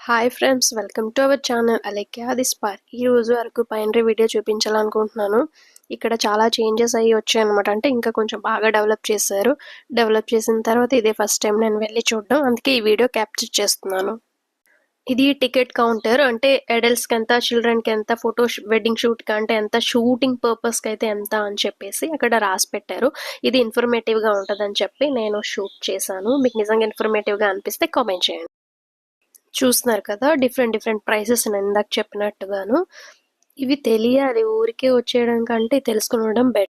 Hi friends, welcome to our channel Alekhya the spark. ఈ రోజు Araku పైనరీ video చూపించాలనుకుంటున్నాను. ఇక్కడ చాలా చేంజెస్ అయ్యి వచ్చాయన్నమాట. అంటే ఇంకా కొంచెం బాగా డెవలప్ చేశారు. డెవలప్ చేసిన తర్వాత ఇదే ఫస్ట్ టైం నేను వెళ్ళి చూడడం, అందుకే ఈ వీడియో క్యాప్చర్ చేస్తున్నాను. ఇది టికెట్ కౌంటర్. అంటే అడల్ట్స్కి ఎంత, చిల్డ్రన్కి ఎంత, వెడ్డింగ్ షూట్కి అంటే ఎంత, షూటింగ్ పర్పస్కి అయితే ఎంత అని చెప్పేసి అక్కడ రాసి పెట్టారు. ఇది ఇన్ఫర్మేటివ్గా ఉంటుందని చెప్పి నేను షూట్ చేశాను. మీకు నిజంగా ఇన్ఫర్మేటివ్గా అనిపిస్తే కామెంట్ చేయండి. చూస్తున్నారు కదా, డిఫరెంట్ ప్రైసెస్ నేను ఇందాక చెప్పినట్టుగాను. ఇవి తెలియాలి, ఊరికే వచ్చేయడం కంటే తెలుసుకుని ఉండడం బెటర్.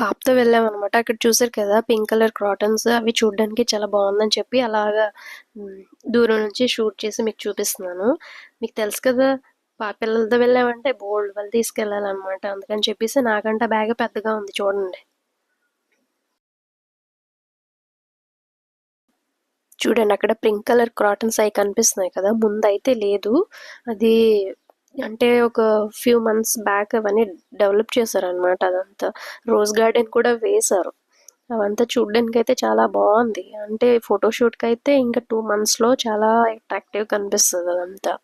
పాపతో వెళ్ళామన్నమాట. అక్కడ చూసారు కదా పింక్ కలర్ క్రాటన్స్, అవి చూడడానికి చాలా బాగుందని చెప్పి అలాగా దూరం నుంచి షూట్ చేసి మీకు చూపిస్తున్నాను. మీకు తెలుసు కదా, పిల్లలతో వెళ్ళామంటే బోల్డ్ వాళ్ళు తీసుకెళ్ళాలన్నమాట. అందుకని చెప్పేసి నాకంటే బ్యాగ్ పెద్దగా ఉంది చూడండి. చూడండి, అక్కడ పింక్ కలర్ క్రాటన్స్ అవి కనిపిస్తున్నాయి కదా, ముందైతే లేదు. అది అంటే ఒక ఫ్యూ మంత్స్ బ్యాక్ అవన్నీ డెవలప్ చేశారనమాట. అదంతా రోజ్ గార్డెన్ కూడా వేశారు. అవంతా చూడడానికి అయితే చాలా బాగుంది. అంటే ఫోటోషూట్కి అయితే ఇంకా 2 monthsలో చాలా అట్రాక్టివ్ కనిపిస్తుంది అదంతా.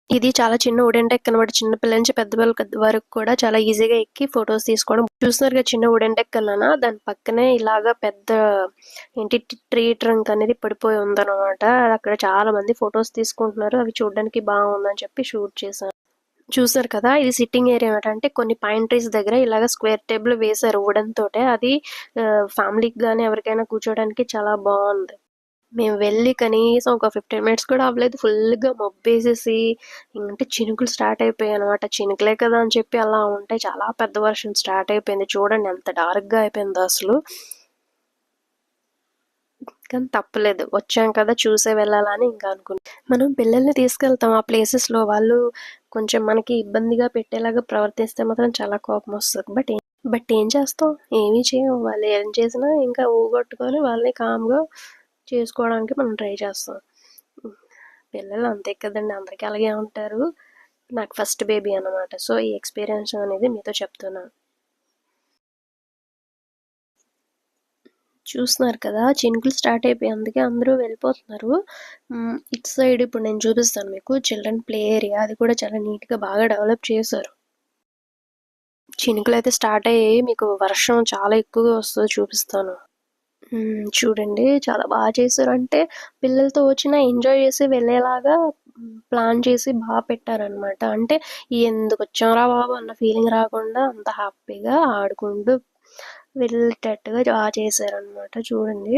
ఇది చాలా చిన్న వుడెన్ డెక్ అనమాట. చిన్న పిల్లల నుంచి పెద్ద వాళ్ళ వరకు కూడా చాలా ఈజీగా ఎక్కి ఫొటోస్ తీసుకోవడం. చూస్తున్నారుగా చిన్న వుడెన్ డెక్ అన్నానా, దాని పక్కనే ఇలాగా పెద్ద ఏంటి ట్రీ ట్రంక్ అనేది పడిపోయి ఉందన్నమాట. అక్కడ చాలా మంది ఫొటోస్ తీసుకుంటున్నారు. అవి చూడడానికి బాగుందని చెప్పి షూట్ చేశాను. చూసారు కదా, ఇది సిట్టింగ్ ఏరియా అంటే కొన్ని పైన్ ట్రీస్ దగ్గర ఇలాగ స్క్వేర్ టేబుల్ వేశారు వుడెన్ తోటే. అది ఫ్యామిలీకి కానీ ఎవరికైనా కూర్చోడానికి చాలా బాగుంది. మేము వెళ్ళి కనీసం ఒక 15 minutes కూడా అవ్వలేదు. ఫుల్గా మబ్బేసేసి అంటే చినుకులు స్టార్ట్ అయిపోయాయి అనమాట. చినుకులే కదా అని చెప్పి అలా ఉంటాయి. చాలా పెద్ద వర్షం స్టార్ట్ అయిపోయింది. చూడండి ఎంత డార్క్గా అయిపోయిందో అసలు. కానీ తప్పలేదు, వచ్చాం కదా చూసే వెళ్ళాలని ఇంకా అనుకున్నాం. మనం పిల్లల్ని తీసుకెళ్తాం ఆ ప్లేసెస్లో, వాళ్ళు కొంచెం మనకి ఇబ్బందిగా పెట్టేలాగా ప్రవర్తిస్తే మాత్రం చాలా కోపం వస్తుంది. బట్ ఏం చేస్తాం, ఏమీ చేయం. వాళ్ళు ఏం చేసినా ఇంకా ఊగొట్టుకొని వాళ్ళని కామ్గా చేసుకోవడానికి మనం ట్రై చేస్తాం. పిల్లలు అంతే కదండి, అందరికీ అలాగే ఉంటారు. నాకు ఫస్ట్ బేబీ అనమాట. సో ఈ ఎక్స్పీరియన్స్ అనేది మీతో చెప్తున్నాను. చూస్తున్నారు కదా, చినుకులు స్టార్ట్ అయిపోయి అందుకే అందరూ వెళ్ళిపోతున్నారు. ఇటు సైడ్ ఇప్పుడు నేను చూపిస్తాను మీకు చిల్డ్రన్ ప్లే ఏరియా. అది కూడా చాలా నీట్గా బాగా డెవలప్ చేశారు. చినుకులు అయితే స్టార్ట్ అయ్యాయి. మీకు వర్షం చాలా ఎక్కువగా వస్తుందో చూపిస్తాను. చూడండి చాలా బాగా చేశారు. అంటే పిల్లలతో వచ్చినా ఎంజాయ్ చేసి వెళ్ళేలాగా ప్లాన్ చేసి బాగా పెట్టారనమాట. అంటే ఎందుకు వచ్చాంరా బాబు అన్న ఫీలింగ్ రాకుండా అంత హ్యాపీగా ఆడుకుంటూ వెళ్ళేటట్టుగా బాగా చేశారనమాట. చూడండి,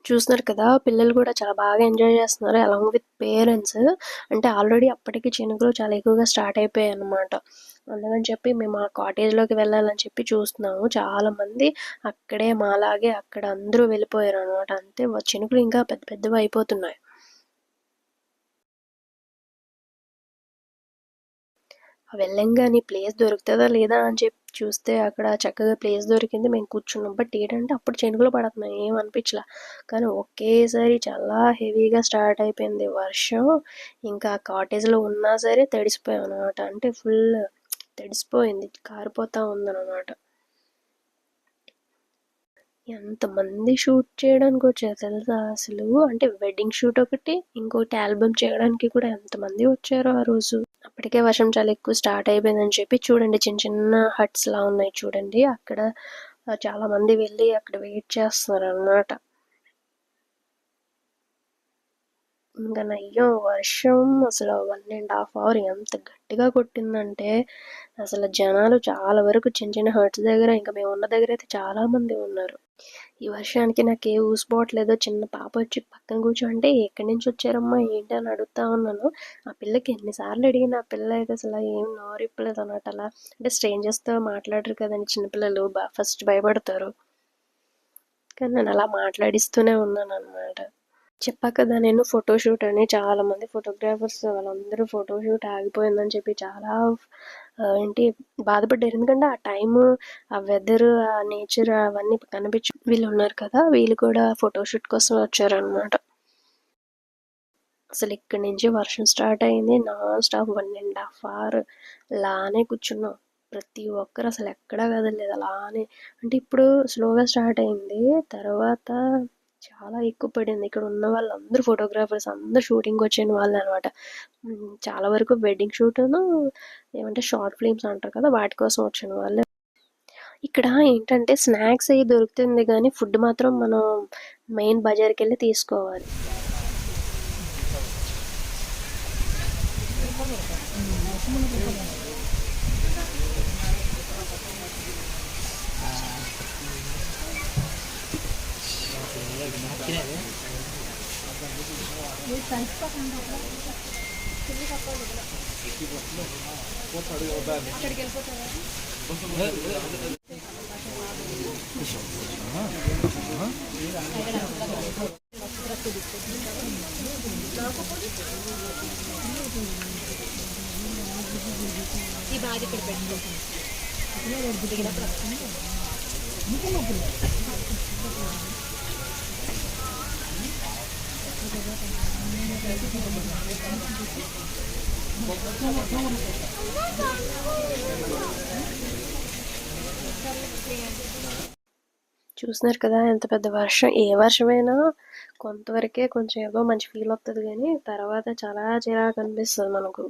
చూస్తున్నారు కదా, పిల్లలు కూడా చాలా బాగా ఎంజాయ్ చేస్తున్నారు అలాంగ్ విత్ పేరెంట్స్. అంటే ఆల్రెడీ అప్పటికి చినుకులు చాలా ఎక్కువగా స్టార్ట్ అయిపోయాయి అనమాట. అందుకని చెప్పి మేము ఆ కాటేజ్లోకి వెళ్ళాలని చెప్పి చూస్తున్నాము. చాలా మంది అక్కడే మాలాగే అక్కడ అందరూ వెళ్ళిపోయారు అనమాట. అంతే చినుకులు ఇంకా పెద్ద పెద్దవి అయిపోతున్నాయి. వెళ్ళంగానే ప్లేస్ దొరుకుతుందా లేదా అని చెప్పి చూస్తే అక్కడ చక్కగా ప్లేస్ దొరికింది. మేము కూర్చున్నాం. బట్ ఏంటంటే అప్పుడు చినుకులు పడుతున్నాయి, ఏం అనిపించలా. కానీ ఒకేసారి చాలా హెవీగా స్టార్ట్ అయిపోయింది వర్షం. ఇంకా కాటేజ్లో ఉన్నా సరే తడిసిపోయాం అనమాట. అంటే ఫుల్ తడిసిపోయింది, కారిపోతూ ఉందన్నమాట. ఎంతమంది షూట్ చేయడానికి వచ్చారు తెలుసా అసలు. అంటే వెడ్డింగ్ షూట్ ఒకటి, ఇంకోటి ఆల్బమ్ చేయడానికి కూడా ఎంతమంది వచ్చారో ఆ రోజు. అప్పటికే వర్షం చాలా ఎక్కువ స్టార్ట్ అయిపోయిందని చెప్పి చూడండి, చిన్న చిన్న హట్స్ లా ఉన్నాయి చూడండి. అక్కడ చాలా మంది వెళ్ళి అక్కడ వెయిట్ చేస్తున్నారు అన్నమాట. ఇంకా నయ్యం వర్షం అసలు 1.5 hour ఎంత గట్టిగా కొట్టిందంటే అసలు జనాలు చాలా వరకు చిన్న చిన్న హట్స్ దగ్గర, ఇంకా మేము ఉన్న దగ్గర అయితే చాలా మంది ఉన్నారు. ఈ వర్షానికి నాకు ఏ ఊసిపోవట్లేదో. చిన్న పాప వచ్చి పక్కన కూర్చోంటే ఎక్కడి నుంచి వచ్చారమ్మా ఏంటి అని అడుగుతా ఉన్నాను. ఆ పిల్లకి ఎన్నిసార్లు అడిగిన ఆ పిల్ల అయితే అసలు ఏం నోరిప్పలేదు అన్నమాట. అలా అంటే స్ట్రేంజర్స్తో మాట్లాడరు కదండి చిన్నపిల్లలు, ఫస్ట్ భయపడతారు. కానీ నేను అలా మాట్లాడిస్తూనే ఉన్నాను అనమాట. చెప్పా కదా నేను ఫోటోషూట్ అని, చాలా మంది ఫోటోగ్రాఫర్స్ వాళ్ళందరూ ఫోటోషూట్ ఆగిపోయిందని చెప్పి చాలా ఏంటి బాధపడ్డారు. ఎందుకంటే ఆ టైము, ఆ వెదర్, ఆ నేచర్ అవన్నీ కనిపించు వీళ్ళు ఉన్నారు కదా, వీళ్ళు కూడా ఫోటోషూట్ కోసం వచ్చారనమాట. అసలు ఇక్కడి నుంచి వర్షం స్టార్ట్ అయింది నాన్ స్టాప్ 1.5 hour లానే కూర్చున్నాం. ప్రతి ఒక్కరు అసలు ఎక్కడా కదలలేదు అలానే. అంటే ఇప్పుడు స్లోగా స్టార్ట్ అయింది, తర్వాత చాలా ఎక్కువ పడింది. ఇక్కడ ఉన్న వాళ్ళందరూ ఫోటోగ్రాఫర్స్ అందరూ షూటింగ్ వచ్చిన వాళ్ళు అనమాట. చాలా వరకు వెడ్డింగ్ షూట్ను ఏమంటే షార్ట్ ఫిల్మ్స్ అంటారు కదా, వాటి కోసం వచ్చిన వాళ్ళే. ఇక్కడ ఏంటంటే స్నాక్స్ అవి దొరుకుతుంది కానీ ఫుడ్ మాత్రం మనం మెయిన్ బజార్కి వెళ్ళి తీసుకోవాలి. ఈ బాగా ఇక్కడ పెట్టుకుంటాం. చూస్తున్నారు కదా ఎంత పెద్ద వర్షం. ఏ వర్షమైనా కొంతవరకే కొంచెం ఏదో మంచి ఫీల్ వస్తుంది కానీ తర్వాత చాలా చిరాకు అనిపిస్తుంది మనకు.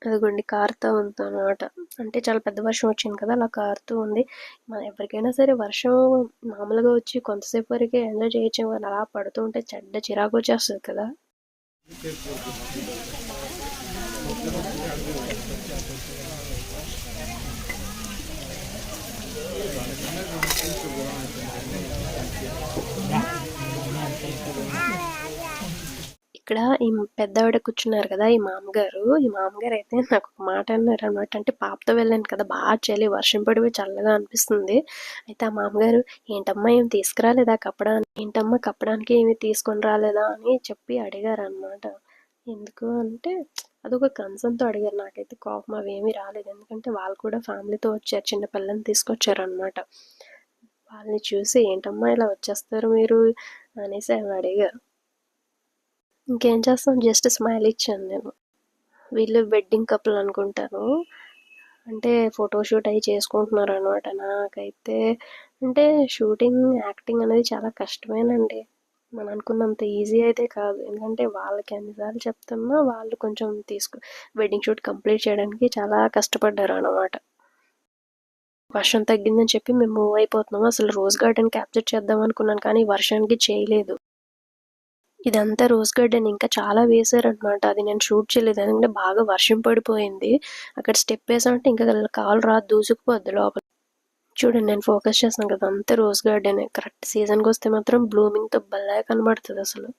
అదిగోండి కారుతూ ఉంది అనమాట. అంటే చాలా పెద్ద వర్షం వచ్చింది కదా, అలా కారుతూ ఉంది. మన ఎవరికైనా సరే వర్షం మామూలుగా వచ్చి కొంతసేపు వరకే ఎంజాయ్ చేయొచ్చు, అలా పడుతూ ఉంటే చెడ్డ చిరాకు వచ్చేస్తుంది కదా. ఇక్కడ ఈ పెద్దావిడ కూర్చున్నారు కదా, ఈ మామగారు అయితే నాకు ఒక మాట అన్నారు అనమాట. అంటే పాపతో వెళ్ళాను కదా, బాగా చలి, వర్షం పడిపోయి చల్లగా అనిపిస్తుంది. అయితే ఆ మామగారు, ఏంటమ్మా ఏం తీసుకురాలేదా కప్పడానికి ఏమి తీసుకొని రాలేదా అని చెప్పి అడిగారు అనమాట. ఎందుకు అంటే అదొక కన్సర్న్తో అడిగారు. నాకైతే కోపం అవేమీ రాలేదు, ఎందుకంటే వాళ్ళు కూడా ఫ్యామిలీతో వచ్చారు, చిన్న పిల్లల్ని తీసుకొచ్చారు అనమాట. వాళ్ళని చూసి ఏంటమ్మా ఇలా వచ్చేస్తారు మీరు అనేసి ఆమె అడిగారు. ఇంకేం చేస్తాం, జస్ట్ స్మైల్ ఇచ్చాను నేను. వీళ్ళు వెడ్డింగ్ కపుల్ అనుకుంటాను, అంటే ఫోటోషూట్ అవి చేసుకుంటున్నారు అనమాట. నాకైతే అంటే షూటింగ్ యాక్టింగ్ అనేది చాలా కష్టమేనండి, మనం అనుకున్నంత ఈజీ అయితే కాదు. ఎందుకంటే వాళ్ళకి ఎన్నిసార్లు చెప్తున్నా వాళ్ళు కొంచెం వెడ్డింగ్ షూట్ కంప్లీట్ చేయడానికి చాలా కష్టపడ్డారు అన్నమాట. వర్షం తగ్గిందని చెప్పి మేము మూవ్ అయిపోతున్నాము. అసలు రోజ్ గార్డెన్ క్యాప్చర్ చేద్దాం అనుకున్నాను కానీ వర్షానికి చేయలేదు. ఇదంతా రోజ్ గార్డెన్, ఇంకా చాలా వేసారనమాట, అది నేను షూట్ చేయలేదు ఎందుకంటే బాగా వర్షం పడిపోయింది. అక్కడ స్టెప్ వేసామంటే ఇంకా కాలు రాదు, దూసుకుపోద్ది లోపల. చూడండి నేను ఫోకస్ చేస్తాను కదా, అంతా రోజ్ గార్డెన్. కరెక్ట్ సీజన్కి వస్తే మాత్రం బ్లూమింగ్తో భలే కనబడుతుంది అసలు.